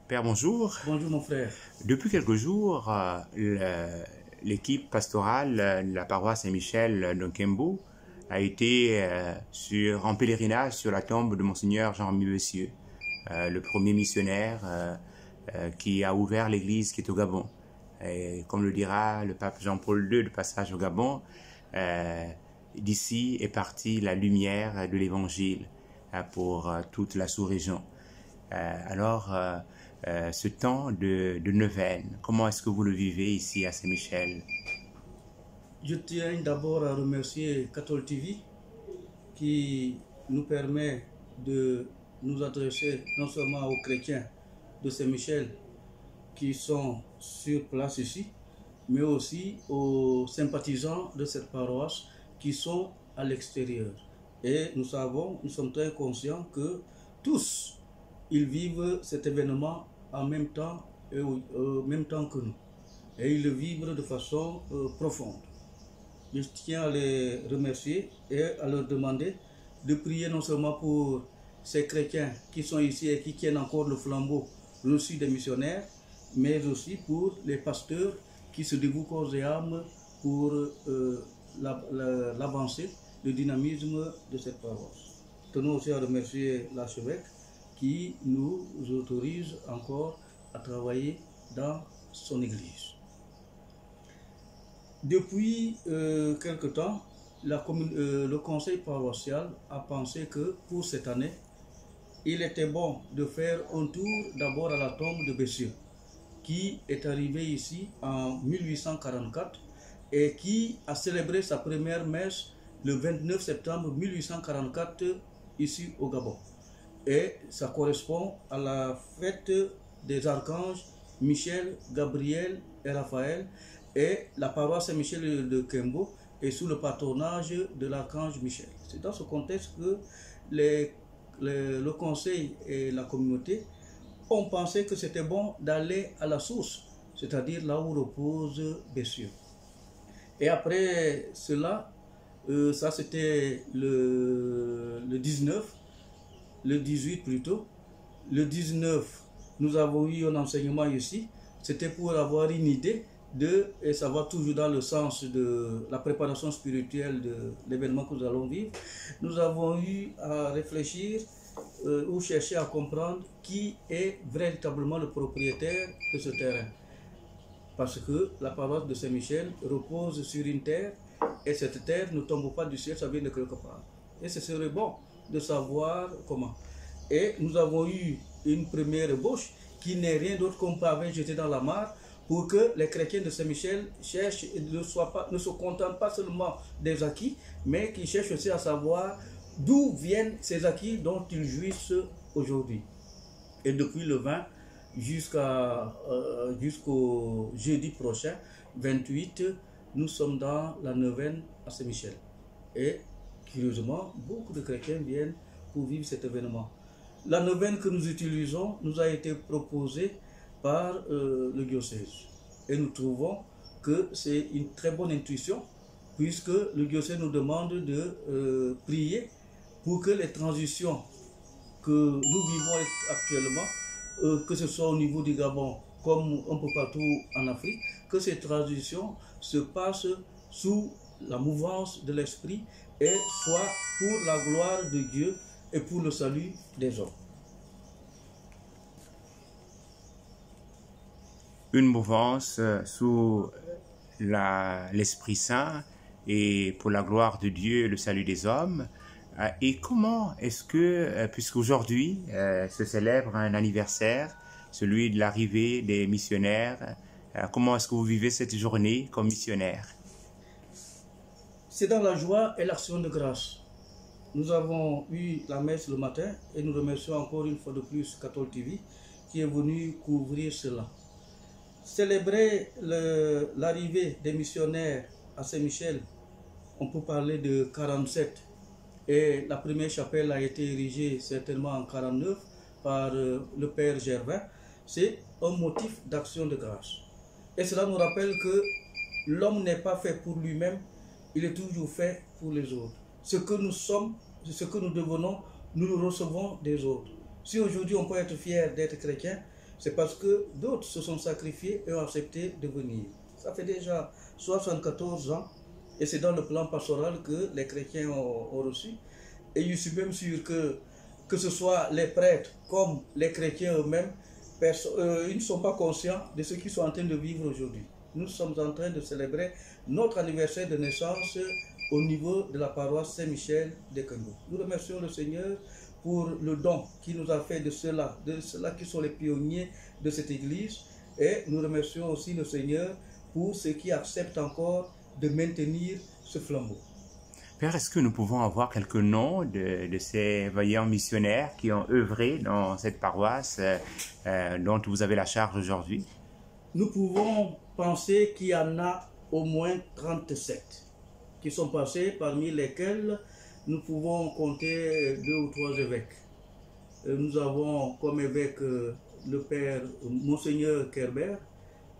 Père, bonjour. Bonjour mon frère. Depuis quelques jours, l'équipe pastorale de la paroisse Saint-Michel de Kembo a été en pèlerinage sur la tombe de Monseigneur Jean-Remy Bessieux, le premier missionnaire qui a ouvert l'église qui est au Gabon. Et comme le dira le pape Jean-Paul II de passage au Gabon, d'ici est partie la lumière de l'évangile pour toute la sous-région. Ce temps de neuvaine, comment est-ce que vous le vivez ici à Saint-Michel? Je tiens d'abord à remercier Cathol TV qui nous permet de nous adresser non seulement aux chrétiens de Saint-Michel qui sont sur place ici, mais aussi aux sympathisants de cette paroisse qui sont à l'extérieur. Et nous sommes très conscients que tous, ils vivent cet événement en même temps et au même temps que nous. Et ils le vivent de façon profonde. Je tiens à les remercier et à leur demander de prier non seulement pour ces chrétiens qui sont ici et qui tiennent encore le flambeau reçu des missionnaires, mais aussi pour les pasteurs qui se dévouent corps et âme pour l'avancée, le dynamisme de cette paroisse. Tenons aussi à remercier l'archevêque qui nous autorise encore à travailler dans son église. Depuis quelque temps, le conseil paroissial a pensé que pour cette année, il était bon de faire un tour d'abord à la tombe de Bessieux, qui est arrivé ici en 1844 et qui a célébré sa première messe le 29 septembre 1844 ici au Gabon. Et ça correspond à la fête des archanges Michel, Gabriel et Raphaël, et la paroisse Saint-Michel de Kembo est sous le patronage de l'archange Michel. C'est dans ce contexte que le conseil et la communauté ont pensé que c'était bon d'aller à la source, c'est-à-dire là où repose Bessieux. Et après cela, ça c'était le 19, le 18 plutôt. Le 19, nous avons eu un enseignement ici. C'était pour avoir une idée et ça va toujours dans le sens de la préparation spirituelle de l'événement que nous allons vivre. Nous avons eu à réfléchir ou chercher à comprendre qui est véritablement le propriétaire de ce terrain. Parce que la paroisse de Saint-Michel repose sur une terre et cette terre ne tombe pas du ciel, ça vient de quelque part. Et ce serait bon de savoir comment. Et nous avons eu une première ébauche qui n'est rien d'autre qu'un pavé jeté dans la mare pour que les chrétiens de Saint-Michel cherchent et ne se contentent pas seulement des acquis, mais qu'ils cherchent aussi à savoir d'où viennent ces acquis dont ils jouissent aujourd'hui. Et depuis le 20 jusqu'au jeudi prochain, 28, nous sommes dans la neuvaine à Saint-Michel. Et curieusement, beaucoup de chrétiens viennent pour vivre cet événement. La neuvaine que nous utilisons nous a été proposée par le diocèse. Et nous trouvons que c'est une très bonne intuition, puisque le diocèse nous demande de prier pour que les transitions que nous vivons actuellement, que ce soit au niveau du Gabon comme un peu partout en Afrique, que ces transitions se passent sous la mouvance de l'esprit et soit pour la gloire de Dieu et pour le salut des hommes. Une mouvance sous l'Esprit Saint et pour la gloire de Dieu et le salut des hommes. Et comment est-ce que, puisqu'aujourd'hui se célèbre un anniversaire, celui de l'arrivée des missionnaires, comment est-ce que vous vivez cette journée comme missionnaire? C'est dans la joie et l'action de grâce. Nous avons eu la messe le matin et nous remercions encore une fois de plus Cathol TV qui est venu couvrir cela. Célébrer l'arrivée des missionnaires à Saint-Michel, on peut parler de 47 et la première chapelle a été érigée certainement en 49 par le Père Gervin. C'est un motif d'action de grâce. Et cela nous rappelle que l'homme n'est pas fait pour lui-même, il est toujours fait pour les autres. Ce que nous sommes, ce que nous devenons, nous le recevons des autres. Si aujourd'hui on peut être fier d'être chrétien, c'est parce que d'autres se sont sacrifiés et ont accepté de venir. Ça fait déjà 74 ans, et c'est dans le plan pastoral que les chrétiens ont reçu. Et je suis même sûr que ce soit les prêtres comme les chrétiens eux-mêmes, ils ne sont pas conscients de ce qu'ils sont en train de vivre aujourd'hui. Nous sommes en train de célébrer notre anniversaire de naissance au niveau de la paroisse Saint-Michel de Kembo. Nous remercions le Seigneur pour le don qu'il nous a fait de ceux-là qui sont les pionniers de cette église. Et nous remercions aussi le Seigneur pour ceux qui acceptent encore de maintenir ce flambeau. Père, est-ce que nous pouvons avoir quelques noms de ces vaillants missionnaires qui ont œuvré dans cette paroisse dont vous avez la charge aujourd'hui? Nous pouvons penser qu'il y en a au moins 37 qui sont passés, parmi lesquels nous pouvons compter 2 ou 3 évêques. Nous avons comme évêque le père Monseigneur Kerber,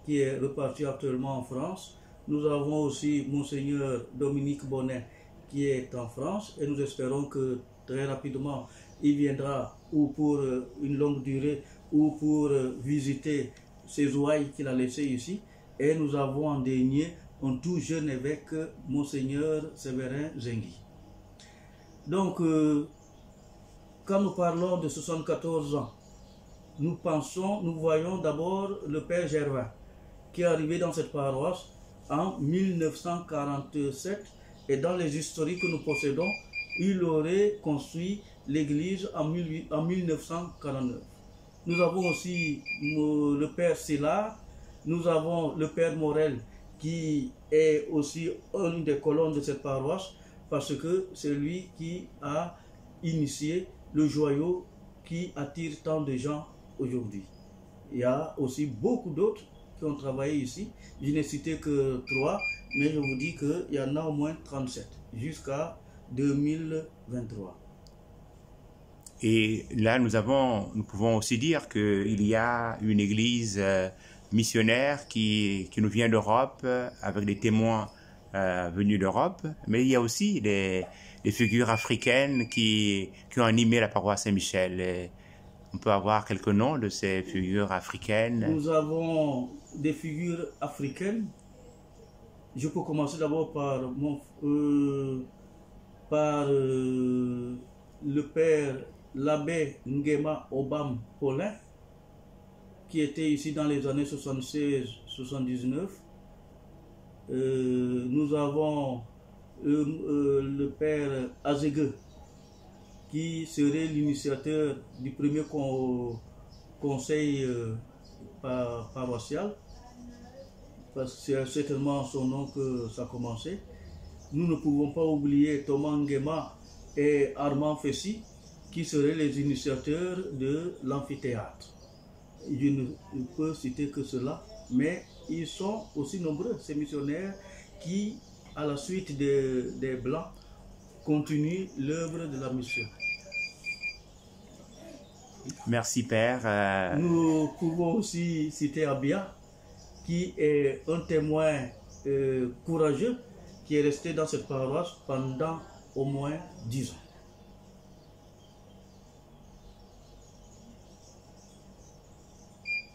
qui est reparti actuellement en France. Nous avons aussi Monseigneur Dominique Bonnet, qui est en France, et nous espérons que très rapidement, il viendra ou pour une longue durée ou pour visiter ces ouailles qu'il a laissées ici. Et nous avons en dernier un tout jeune évêque, Monseigneur Séverin Zengui. Donc, quand nous parlons de 74 ans, nous voyons d'abord le Père Gervin, qui est arrivé dans cette paroisse en 1947, et dans les historiques que nous possédons, il aurait construit l'église en 1949. Nous avons aussi le Père Sélard, nous avons le Père Morel, qui est aussi une des colonnes de cette paroisse, parce que c'est lui qui a initié le joyau qui attire tant de gens aujourd'hui. Il y a aussi beaucoup d'autres qui ont travaillé ici. Je n'ai cité que 3, mais je vous dis qu'il y en a au moins 37 jusqu'à 2023. Et là, nous pouvons aussi dire qu'il y a une église missionnaire qui nous vient d'Europe, avec des témoins venus d'Europe, mais il y a aussi des figures africaines qui ont animé la paroisse Saint-Michel. On peut avoir quelques noms de ces figures africaines. Nous avons des figures africaines. Je peux commencer d'abord par le père l'abbé Nguema Obam Paulin, qui était ici dans les années 76-79. Nous avons le père Azegue, qui serait l'initiateur du premier conseil paroissial, parce que c'est certainement son nom que ça a commencé. Nous ne pouvons pas oublier Thomas Nguema et Armand Fessi, qui seraient les initiateurs de l'amphithéâtre. Je ne peux citer que cela, mais ils sont aussi nombreux, ces missionnaires qui, à la suite des Blancs, continuent l'œuvre de la mission. Merci Père. Nous pouvons aussi citer Abia, qui est un témoin courageux, qui est resté dans cette paroisse pendant au moins 10 ans.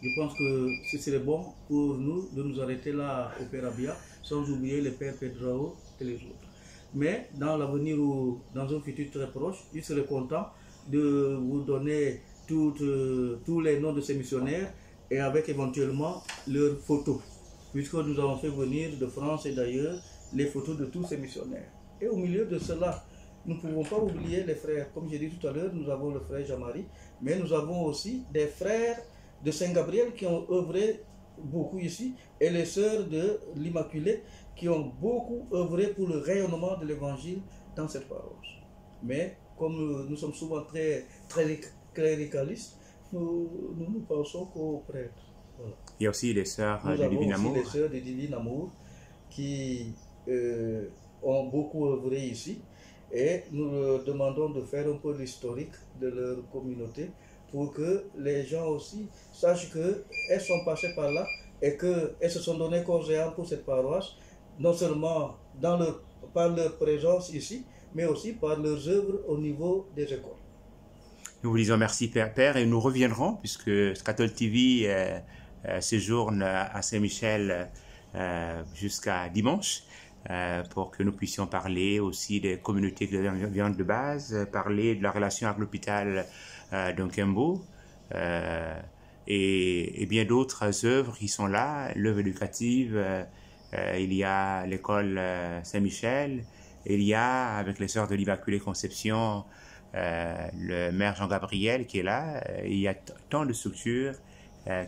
Je pense que ce serait bon pour nous de nous arrêter là au Père Abia, sans oublier le Père Pedrao et les autres. Mais dans l'avenir ou dans un futur très proche, je serai content de vous donner tous les noms de ces missionnaires et avec éventuellement leurs photos, puisque nous avons fait venir de France et d'ailleurs les photos de tous ces missionnaires. Et au milieu de cela, nous ne pouvons pas oublier les frères. Comme j'ai dit tout à l'heure, nous avons le frère Jean-Marie, mais nous avons aussi des frères de Saint-Gabriel qui ont œuvré beaucoup ici, et les sœurs de l'Immaculée qui ont beaucoup œuvré pour le rayonnement de l'évangile dans cette paroisse. Mais comme nous sommes souvent très cléricalistes, nous pensons qu'aux prêtres. Voilà. Il y a aussi les sœurs de Divin Amour. Les sœurs de Divin Amour qui ont beaucoup œuvré ici, et nous leur demandons de faire un peu l'historique de leur communauté, pour que les gens aussi sachent qu'elles sont passées par là et qu'elles se sont données corps et âme pour cette paroisse, non seulement par leur présence ici, mais aussi par leurs œuvres au niveau des écoles. Nous vous disons merci Père et nous reviendrons puisque Catholic TV séjourne à Saint-Michel jusqu'à dimanche pour que nous puissions parler aussi des communautés vivantes de base, parler de la relation avec l'hôpital d'Onkembo et bien d'autres œuvres qui sont là, l'œuvre éducative, il y a l'école Saint-Michel, il y a avec les Sœurs de l'Immaculée Conception le maire Jean-Gabriel qui est là, il y a tant de structures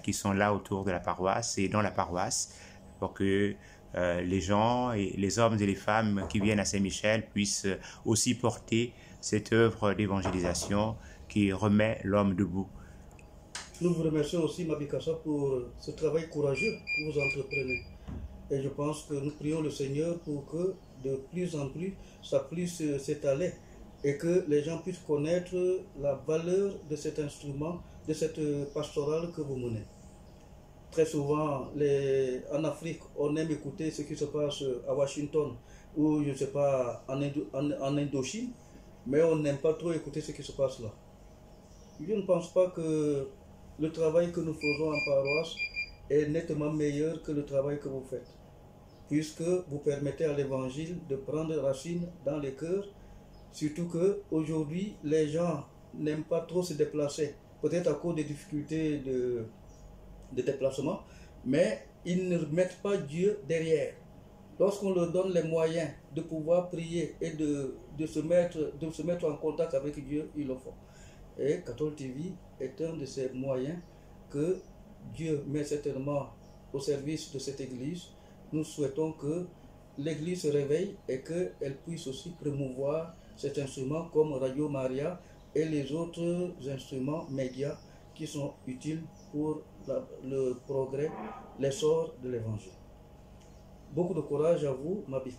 qui sont là autour de la paroisse et dans la paroisse pour que les gens, et les hommes et les femmes qui viennent à Saint-Michel puissent aussi porter cette œuvre d'évangélisation qui remet l'homme debout. Nous vous remercions aussi, Mabikassa, pour ce travail courageux que vous entreprenez. Et je pense que nous prions le Seigneur pour que de plus en plus ça puisse s'étaler et que les gens puissent connaître la valeur de cet instrument, de cette pastorale que vous menez. Très souvent, en Afrique, on aime écouter ce qui se passe à Washington ou, je ne sais pas, en Indochine, mais on n'aime pas trop écouter ce qui se passe là. Je ne pense pas que le travail que nous faisons en paroisse est nettement meilleur que le travail que vous faites, puisque vous permettez à l'évangile de prendre racine dans les cœurs, surtout qu'aujourd'hui, les gens n'aiment pas trop se déplacer, peut-être à cause des difficultés de déplacement, mais ils ne mettent pas Dieu derrière. Lorsqu'on leur donne les moyens de pouvoir prier et de se mettre en contact avec Dieu, ils le font. Et Catholic TV est un de ces moyens que Dieu met certainement au service de cette Église. Nous souhaitons que l'Église se réveille et qu'elle puisse aussi promouvoir cet instrument comme Radio Maria et les autres instruments médias qui sont utiles pour le progrès, l'essor de l'Évangile. Beaucoup de courage à vous, Mabik.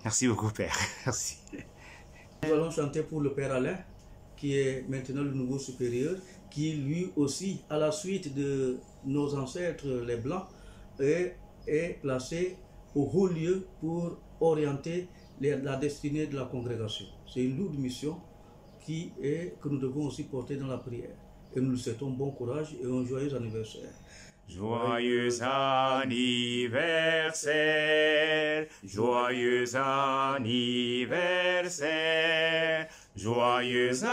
Merci beaucoup, Père. Merci. Nous allons chanter pour le Père Alain, qui est maintenant le nouveau supérieur, qui lui aussi, à la suite de nos ancêtres les Blancs, est placé au haut lieu pour orienter la destinée de la congrégation. C'est une lourde mission que nous devons aussi porter dans la prière. Et nous lui souhaitons bon courage et un joyeux anniversaire. Joyeux anniversaire, joyeux anniversaire, joyeux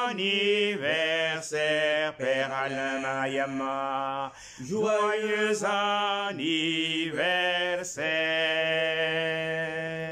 anniversaire, Père Alain Mayama, joyeux anniversaire.